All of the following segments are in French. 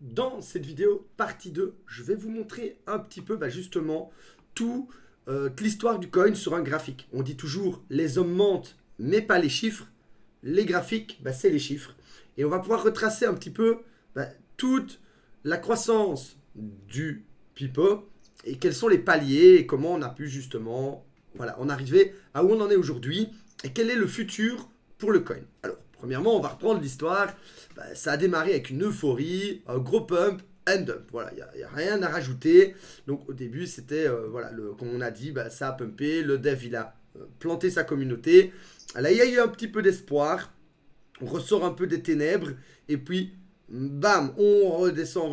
Dans cette vidéo, partie 2, je vais vous montrer un petit peu justement toute l'histoire du coin sur un graphique. On dit toujours les hommes mentent, mais pas les chiffres. Les graphiques, c'est les chiffres. Et on va pouvoir retracer un petit peu toute la croissance du Pipo et quels sont les paliers et comment on a pu justement en arriver à où on en est aujourd'hui et quel est le futur pour le coin. Alors, premièrement, on va reprendre l'histoire. Ça a démarré avec une euphorie, un gros pump and dump. Voilà, il n'y a rien à rajouter. Donc au début, c'était, comme on a dit, ça a pumpé. Le dev, il a planté sa communauté. Là, il y a eu un petit peu d'espoir. On ressort un peu des ténèbres. Et puis, bam, on redescend.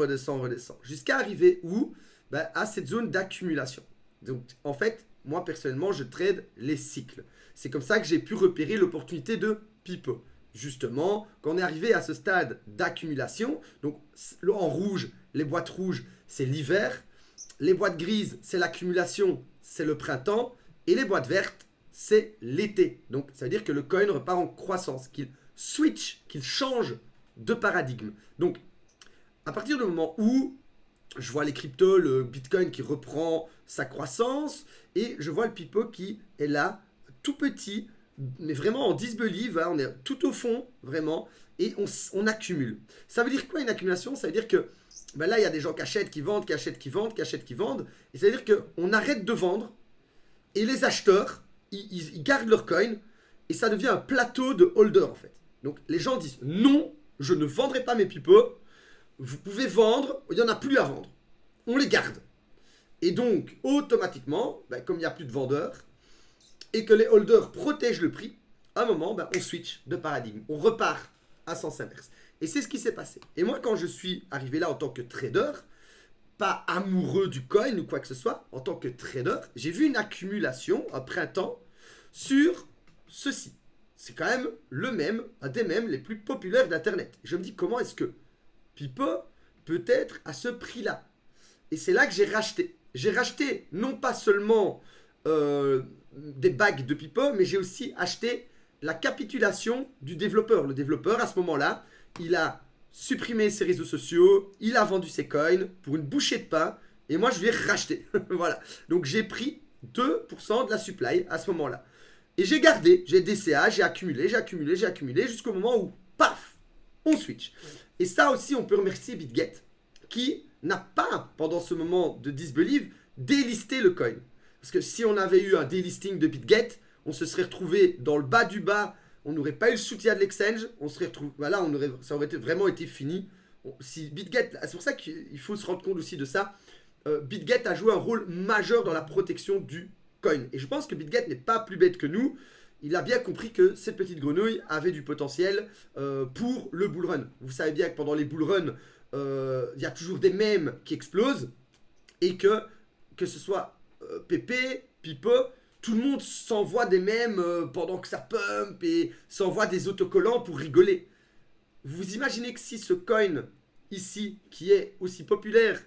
Jusqu'à arriver où à cette zone d'accumulation. Donc, en fait, moi, personnellement, je trade les cycles. C'est comme ça que j'ai pu repérer l'opportunité de Pipo. Justement, quand on est arrivé à ce stade d'accumulation, donc en rouge, les boîtes rouges, c'est l'hiver, les boîtes grises, c'est l'accumulation, c'est le printemps, et les boîtes vertes, c'est l'été. Donc, ça veut dire que le coin repart en croissance, qu'il switch, qu'il change de paradigme. Donc, à partir du moment où je vois les cryptos, le Bitcoin qui reprend sa croissance, et je vois le Pipo qui est là, tout petit, mais vraiment en disbelief, on est tout au fond, vraiment, et on accumule. Ça veut dire quoi une accumulation? Ça veut dire que là, il y a des gens qui achètent, qui vendent, qui achètent, qui vendent, qui achètent, qui vendent, et ça veut dire qu'on arrête de vendre, et les acheteurs, ils gardent leur coin, et ça devient un plateau de holder, en fait. Donc, les gens disent, non, je ne vendrai pas mes Pipo, vous pouvez vendre, il n'y en a plus à vendre. On les garde. Et donc, automatiquement, comme il n'y a plus de vendeurs, et que les holders protègent le prix, à un moment, on switch de paradigme. On repart à sens inverse. Et c'est ce qui s'est passé. Et moi, quand je suis arrivé là en tant que trader, pas amoureux du coin ou quoi que ce soit, en tant que trader, j'ai vu une accumulation, un printemps, sur ceci. C'est quand même un des mêmes les plus populaires d'Internet. Je me dis, comment est-ce que Pipo peut être à ce prix-là? Et c'est là que j'ai racheté. J'ai racheté non pas seulement des bagues de Pipo, mais j'ai aussi acheté la capitulation du développeur. Le développeur, à ce moment-là, il a supprimé ses réseaux sociaux, il a vendu ses coins pour une bouchée de pain, et moi, je lui ai racheté. Voilà. Donc, j'ai pris 2% de la supply à ce moment-là. Et j'ai gardé, j'ai DCA, j'ai accumulé, jusqu'au moment où, paf, on switch. Et ça aussi, on peut remercier BitGet, qui n'a pas, pendant ce moment de disbelief, délisté le coin. Parce que si on avait eu un délisting de BitGet, on se serait retrouvé dans le bas du bas, on n'aurait pas eu le soutien de l'exchange, on serait retrouvé, ça aurait vraiment été fini. Si BitGet, c'est pour ça qu'il faut se rendre compte aussi de ça. BitGet a joué un rôle majeur dans la protection du coin. Et je pense que BitGet n'est pas plus bête que nous. Il a bien compris que cette petite grenouille avait du potentiel pour le bullrun. Vous savez bien que pendant les bullruns, il y a toujours des mèmes qui explosent et que ce soit Pépé, Pipo, tout le monde s'envoie des mèmes pendant que ça pump et s'envoie des autocollants pour rigoler. Vous imaginez que si ce coin ici, qui est aussi populaire,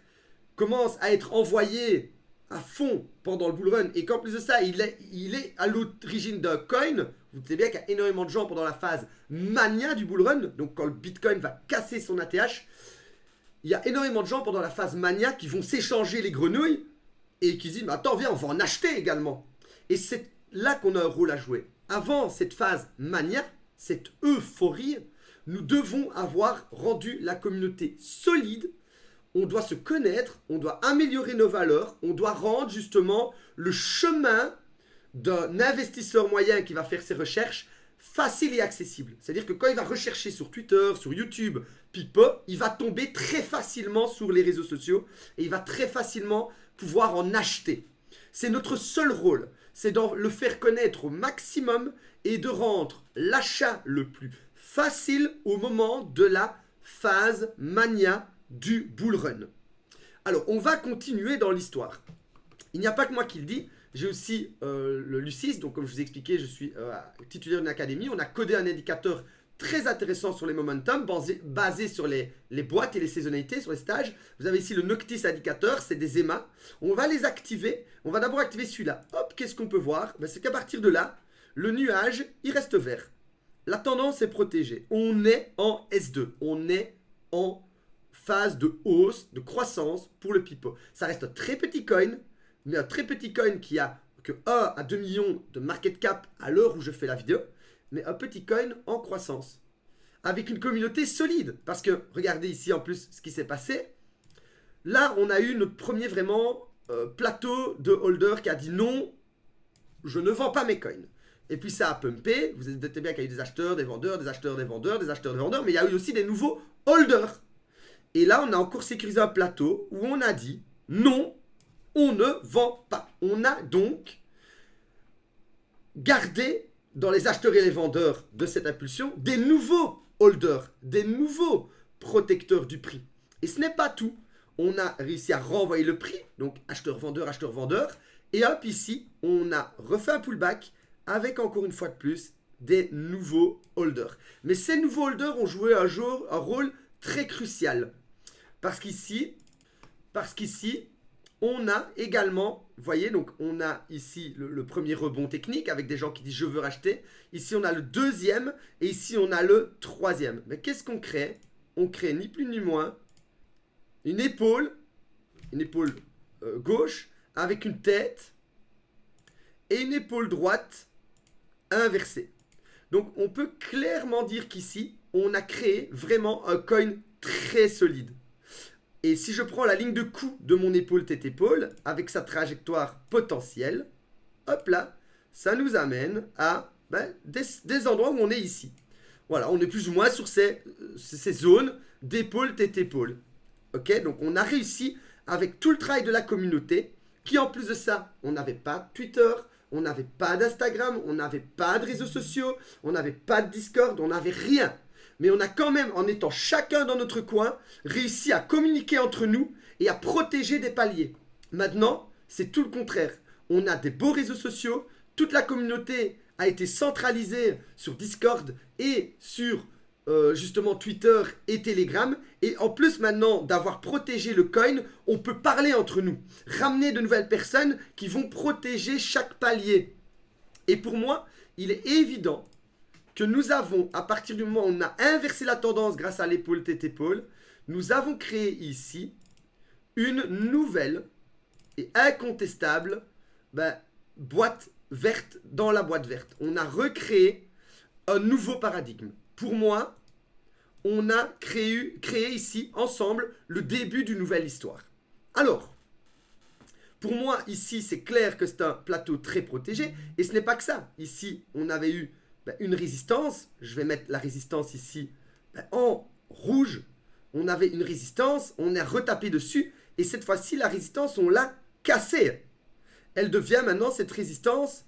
commence à être envoyé à fond pendant le bullrun et qu'en plus de ça, il est à l'origine d'un coin, vous savez bien qu'il y a énormément de gens pendant la phase mania du bullrun, donc quand le Bitcoin va casser son ATH, il y a énormément de gens pendant la phase mania qui vont s'échanger les grenouilles et qui se disent, mais attends, viens, on va en acheter également. Et c'est là qu'on a un rôle à jouer. Avant cette phase mania, cette euphorie, nous devons avoir rendu la communauté solide. On doit se connaître, on doit améliorer nos valeurs, on doit rendre justement le chemin d'un investisseur moyen qui va faire ses recherches facile et accessible. C'est-à-dire que quand il va rechercher sur Twitter, sur YouTube, Pipo, il va tomber très facilement sur les réseaux sociaux et il va très facilement pouvoir en acheter. C'est notre seul rôle, c'est de le faire connaître au maximum et de rendre l'achat le plus facile au moment de la phase mania du bullrun. Alors, on va continuer dans l'histoire. Il n'y a pas que moi qui le dis, j'ai aussi le Lucis, donc comme je vous ai expliqué, je suis titulaire d'une académie. On a codé un indicateur très intéressant sur les momentum, basé sur les boîtes et les saisonnalités, sur les stages. Vous avez ici le Noctis indicateur, c'est des EMA. On va les activer. On va d'abord activer celui-là. Hop, qu'est-ce qu'on peut voir? C'est qu'à partir de là, le nuage, il reste vert. La tendance est protégée. On est en S2. On est en phase de hausse, de croissance pour le Pipo. Ça reste un très petit coin, mais un très petit coin qui a que 1 à 2 millions de market cap à l'heure où je fais la vidéo, mais un petit coin en croissance, avec une communauté solide. Parce que, regardez ici en plus ce qui s'est passé. Là, on a eu notre premier vraiment plateau de holder qui a dit non, je ne vends pas mes coins. Et puis ça a pumpé, vous êtes bien qu'il y a eu des acheteurs, des vendeurs, des acheteurs, des vendeurs, des acheteurs, des vendeurs, mais il y a eu aussi des nouveaux holders. Et là, on a encore sécurisé un plateau où on a dit non, on ne vend pas. On a donc gardé dans les acheteurs et les vendeurs de cette impulsion des nouveaux holders, des nouveaux protecteurs du prix. Et ce n'est pas tout. On a réussi à renvoyer le prix, donc acheteur-vendeur, acheteur-vendeur. Et hop, ici, on a refait un pullback avec encore une fois de plus des nouveaux holders. Mais ces nouveaux holders ont joué un rôle très crucial. Parce qu'ici, on a également, vous voyez, donc on a ici le premier rebond technique avec des gens qui disent je veux racheter. Ici, on a le deuxième et ici, on a le troisième. Mais qu'est-ce qu'on crée? On crée ni plus ni moins une épaule gauche avec une tête et une épaule droite inversée. Donc, on peut clairement dire qu'ici, on a créé vraiment un coin très solide. Et si je prends la ligne de coup de mon épaule tête-épaule avec sa trajectoire potentielle, hop là, ça nous amène à des endroits où on est ici. Voilà, on est plus ou moins sur ces zones d'épaule tête-épaule. Ok, donc on a réussi avec tout le travail de la communauté, qui en plus de ça, on n'avait pas de Twitter, on n'avait pas d'Instagram, on n'avait pas de réseaux sociaux, on n'avait pas de Discord, on n'avait rien. Mais on a quand même, en étant chacun dans notre coin, réussi à communiquer entre nous et à protéger des paliers. Maintenant, c'est tout le contraire. On a des beaux réseaux sociaux, toute la communauté a été centralisée sur Discord et sur justement Twitter et Telegram. Et en plus maintenant d'avoir protégé le coin, on peut parler entre nous. Ramener de nouvelles personnes qui vont protéger chaque palier. Et pour moi, il est évident que nous avons, à partir du moment où on a inversé la tendance grâce à l'épaule tête-épaule, nous avons créé ici une nouvelle et incontestable boîte verte dans la boîte verte. On a recréé un nouveau paradigme. Pour moi, on a créé ici, ensemble, le début d'une nouvelle histoire. Alors, pour moi, ici, c'est clair que c'est un plateau très protégé. Et ce n'est pas que ça. Ici, on avait eu une résistance. Je vais mettre la résistance ici en rouge. On avait une résistance, on a retapé dessus. Et cette fois-ci, la résistance, on l'a cassée. Elle devient maintenant, cette résistance,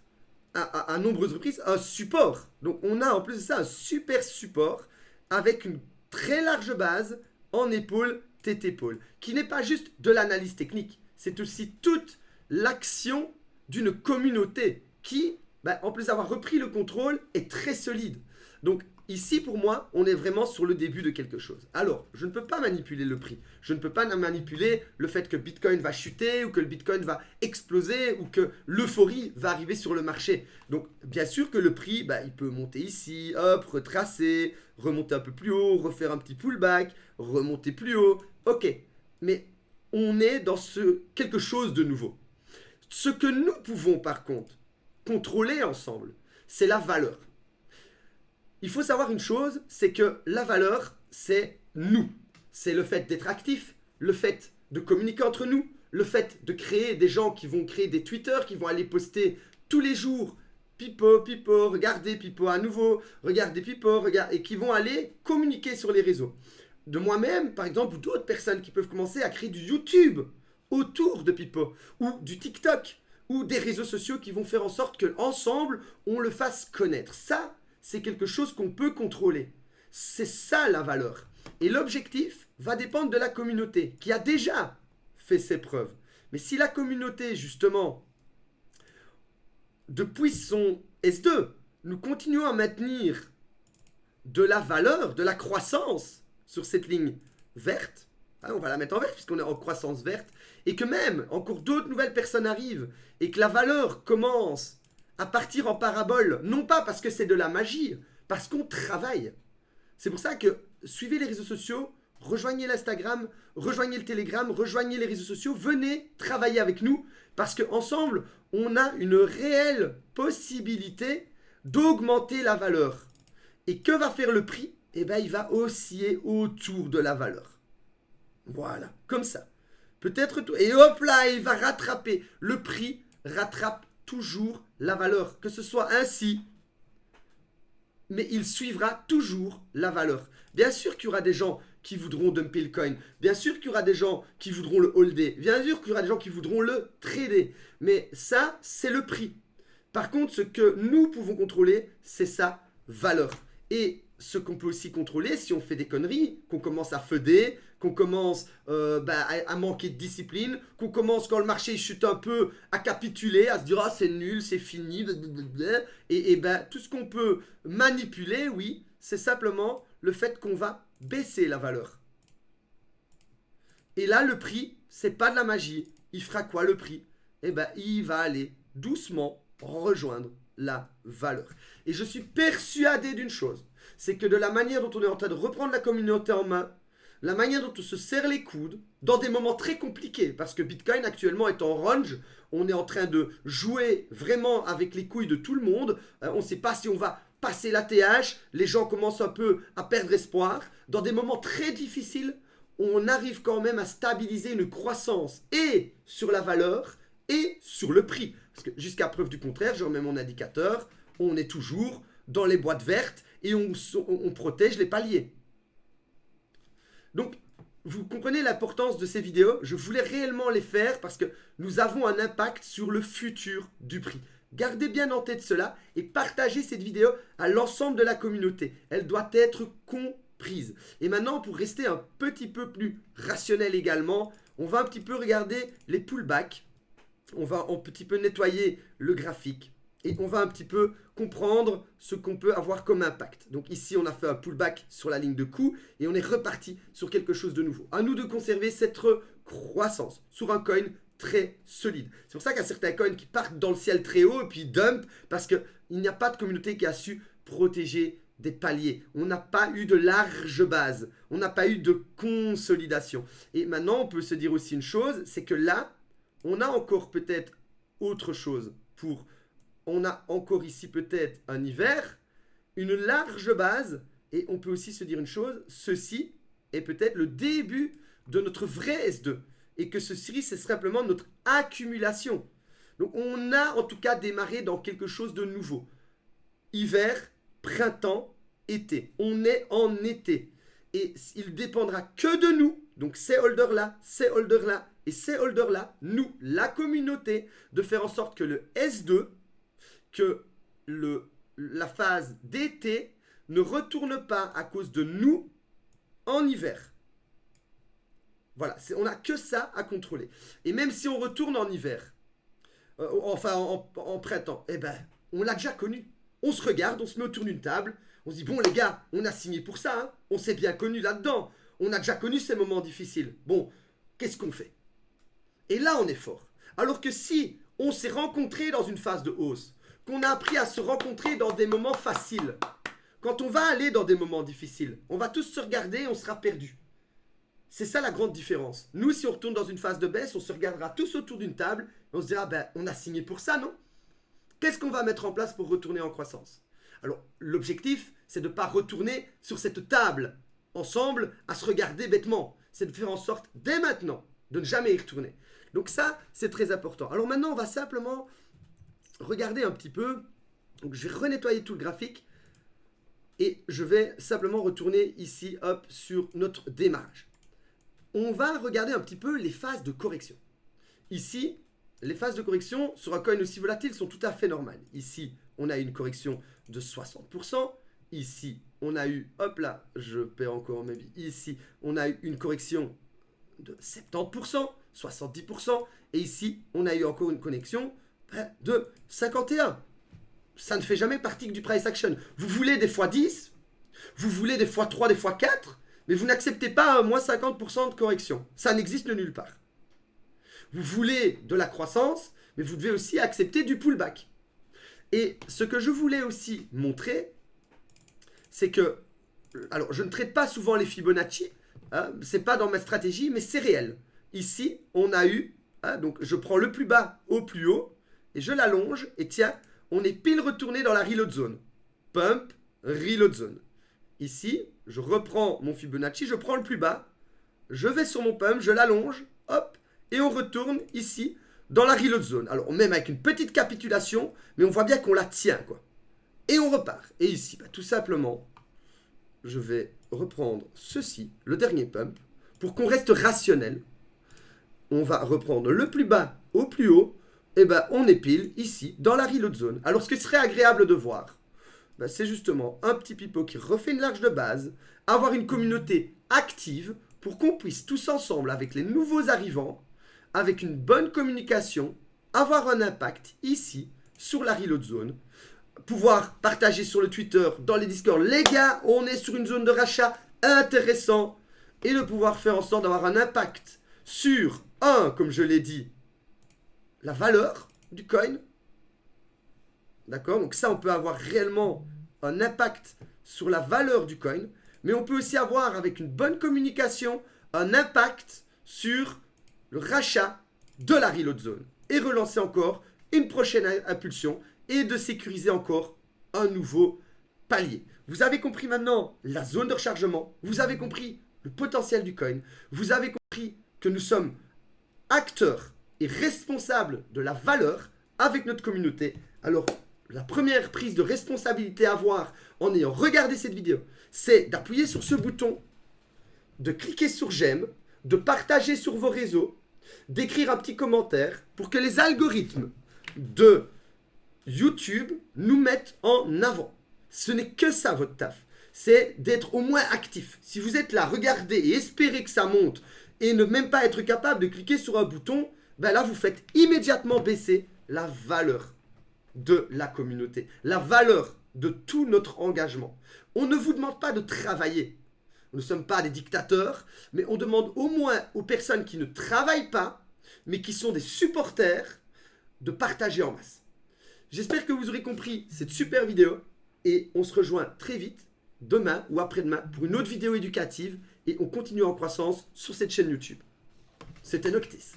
à nombreuses reprises, un support. Donc, on a en plus de ça un super support avec une très large base en épaule, tête-épaule, qui n'est pas juste de l'analyse technique. C'est aussi toute l'action d'une communauté qui, en plus d'avoir repris le contrôle, est très solide. Donc ici, pour moi, on est vraiment sur le début de quelque chose. Alors, je ne peux pas manipuler le prix. Je ne peux pas manipuler le fait que Bitcoin va chuter ou que le Bitcoin va exploser ou que l'euphorie va arriver sur le marché. Donc, bien sûr que le prix, il peut monter ici, hop, retracer, remonter un peu plus haut, refaire un petit pullback, remonter plus haut. Ok, mais on est dans quelque chose de nouveau. Ce que nous pouvons par contre contrôler ensemble, c'est la valeur. Il faut savoir une chose, c'est que la valeur, c'est nous. C'est le fait d'être actif, le fait de communiquer entre nous, le fait de créer des gens qui vont créer des Twitter, qui vont aller poster tous les jours Pipo, Pipo, regardez Pipo à nouveau, regardez Pipo, regardez, et qui vont aller communiquer sur les réseaux. De moi-même, par exemple, ou d'autres personnes qui peuvent commencer à créer du YouTube autour de Pipo, ou du TikTok, ou des réseaux sociaux qui vont faire en sorte qu'ensemble, on le fasse connaître. Ça, c'est quelque chose qu'on peut contrôler. C'est ça la valeur. Et l'objectif va dépendre de la communauté qui a déjà fait ses preuves. Mais si la communauté, justement, depuis son S2, nous continuons à maintenir de la valeur, de la croissance sur cette ligne verte, on va la mettre en vert puisqu'on est en croissance verte, et que même encore d'autres nouvelles personnes arrivent et que la valeur commence à partir en parabole, non pas parce que c'est de la magie, parce qu'on travaille. C'est pour ça que suivez les réseaux sociaux, rejoignez l'Instagram, rejoignez le Telegram, rejoignez les réseaux sociaux, venez travailler avec nous parce qu'ensemble, on a une réelle possibilité d'augmenter la valeur. Et que va faire le prix? Eh bien, il va osciller autour de la valeur. Voilà, comme ça. Peut-être tout. Et hop là, il va rattraper. Le prix rattrape toujours la valeur. Que ce soit ainsi, mais il suivra toujours la valeur. Bien sûr qu'il y aura des gens qui voudront dumper le coin. Bien sûr qu'il y aura des gens qui voudront le holder. Bien sûr qu'il y aura des gens qui voudront le trader. Mais ça, c'est le prix. Par contre, ce que nous pouvons contrôler, c'est sa valeur. Et ce qu'on peut aussi contrôler, si on fait des conneries, qu'on commence à feuder, qu'on commence à manquer de discipline, qu'on commence quand le marché chute un peu à capituler, à se dire « Ah, c'est nul, c'est fini, blablabla. » Et tout ce qu'on peut manipuler, oui, c'est simplement le fait qu'on va baisser la valeur. Et là, le prix, c'est pas de la magie. Il fera quoi le prix? Eh bien, il va aller doucement rejoindre la valeur. Et je suis persuadé d'une chose, c'est que de la manière dont on est en train de reprendre la communauté en main, la manière dont on se serre les coudes, dans des moments très compliqués, parce que Bitcoin actuellement est en range, on est en train de jouer vraiment avec les couilles de tout le monde, on ne sait pas si on va passer l'ATH, les gens commencent un peu à perdre espoir, dans des moments très difficiles, on arrive quand même à stabiliser une croissance et sur la valeur et sur le prix. Parce que jusqu'à preuve du contraire, je remets mon indicateur, on est toujours dans les boîtes vertes et on protège les paliers. Donc, vous comprenez l'importance de ces vidéos? Je voulais réellement les faire parce que nous avons un impact sur le futur du prix. Gardez bien en tête cela et partagez cette vidéo à l'ensemble de la communauté. Elle doit être comprise. Et maintenant, pour rester un petit peu plus rationnel également, on va un petit peu regarder les pullbacks. On va un petit peu nettoyer le graphique et on va un petit peu comprendre ce qu'on peut avoir comme impact. Donc ici, on a fait un pullback sur la ligne de coût et on est reparti sur quelque chose de nouveau. À nous de conserver cette croissance sur un coin très solide. C'est pour ça qu'il y a certains coins qui partent dans le ciel très haut et puis dump parce qu'il n'y a pas de communauté qui a su protéger des paliers. On n'a pas eu de large base. On n'a pas eu de consolidation. Et maintenant, on peut se dire aussi une chose, c'est que là, on a encore peut-être autre chose pour... On a encore ici peut-être un hiver, une large base, et on peut aussi se dire une chose, ceci est peut-être le début de notre vrai S2, et que ceci c'est simplement notre accumulation. Donc on a en tout cas démarré dans quelque chose de nouveau. Hiver, printemps, été. On est en été. Et il dépendra que de nous, donc ces holders-là, ces holders-là et ces holders-là, nous, la communauté, de faire en sorte que le S2, que la phase d'été ne retourne pas à cause de nous en hiver. Voilà, on n'a que ça à contrôler. Et même si on retourne en hiver, en printemps, eh ben, on l'a déjà connu. On se regarde, on se met autour d'une table, on se dit, bon les gars, on a signé pour ça, hein, on s'est bien connu là-dedans, on a déjà connu ces moments difficiles. Bon, qu'est-ce qu'on fait? Et là, on est fort. Alors que si on s'est rencontrés dans une phase de hausse, qu'on a appris à se rencontrer dans des moments faciles, quand on va aller dans des moments difficiles, on va tous se regarder et on sera perdu. C'est ça la grande différence. Nous, si on retourne dans une phase de baisse, on se regardera tous autour d'une table et on se dira, ben, on a signé pour ça, non? Qu'est-ce qu'on va mettre en place pour retourner en croissance? Alors, l'objectif, c'est de ne pas retourner sur cette table ensemble à se regarder bêtement. C'est de faire en sorte, dès maintenant, de ne jamais y retourner. Donc ça, c'est très important. Alors maintenant, on va simplement regarder un petit peu. Donc je vais renettoyer tout le graphique et je vais simplement retourner ici, hop, sur notre démarrage. On va regarder un petit peu les phases de correction. Ici, les phases de correction sur un coin aussi volatile sont tout à fait normales. Ici, on a une correction de 60%. Ici, on a eu, hop là, je perds encore ma vie. Ici, on a eu une correction de 70%, 70%. Et ici, on a eu encore une connexion de 51%. Ça ne fait jamais partie du price action. Vous voulez des fois 10, vous voulez des fois 3, des fois 4, mais vous n'acceptez pas un moins 50% de correction. Ça n'existe nulle part. Vous voulez de la croissance, mais vous devez aussi accepter du pullback. Et ce que je voulais aussi montrer, c'est que, alors je ne traite pas souvent les Fibonacci, c'est pas dans ma stratégie, mais c'est réel. Ici, on a eu, donc je prends le plus bas au plus haut, et je l'allonge, et tiens, on est pile retourné dans la reload zone. Pump, reload zone. Ici, je reprends mon Fibonacci, je prends le plus bas, je vais sur mon pump, je l'allonge, hop, et on retourne ici, dans la reload zone. Alors, même avec une petite capitulation, mais on voit bien qu'on la tient, quoi. Et on repart. Et ici, tout simplement, je vais reprendre ceci, le dernier pump, pour qu'on reste rationnel. On va reprendre le plus bas au plus haut, et on est pile ici, dans la reload zone. Alors, ce qui serait agréable de voir, c'est justement un petit pipeau qui refait une large de base, avoir une communauté active pour qu'on puisse tous ensemble, avec les nouveaux arrivants, avec une bonne communication, avoir un impact ici, sur la reload zone, pouvoir partager sur le Twitter, dans les Discord, les gars, on est sur une zone de rachat intéressant, et de pouvoir faire en sorte d'avoir un impact sur, comme je l'ai dit, la valeur du coin. D'accord? Donc ça, on peut avoir réellement un impact sur la valeur du coin, mais on peut aussi avoir, avec une bonne communication, un impact sur le rachat de la reload zone et relancer encore une prochaine impulsion et de sécuriser encore un nouveau palier. Vous avez compris maintenant la zone de rechargement, vous avez compris le potentiel du coin, vous avez compris que nous sommes acteurs et responsables de la valeur avec notre communauté. Alors, la première prise de responsabilité à avoir en ayant regardé cette vidéo, c'est d'appuyer sur ce bouton, de cliquer sur j'aime, de partager sur vos réseaux, d'écrire un petit commentaire pour que les algorithmes de YouTube nous mettent en avant. Ce n'est que ça votre taf. C'est d'être au moins actif. Si vous êtes là, regardez et espérez que ça monte et ne même pas être capable de cliquer sur un bouton, là vous faites immédiatement baisser la valeur de la communauté, la valeur de tout notre engagement. On ne vous demande pas de travailler. Nous ne sommes pas des dictateurs, mais on demande au moins aux personnes qui ne travaillent pas, mais qui sont des supporters, de partager en masse. J'espère que vous aurez compris cette super vidéo et on se rejoint très vite, demain ou après-demain, pour une autre vidéo éducative et on continue en croissance sur cette chaîne YouTube. C'était Noctis.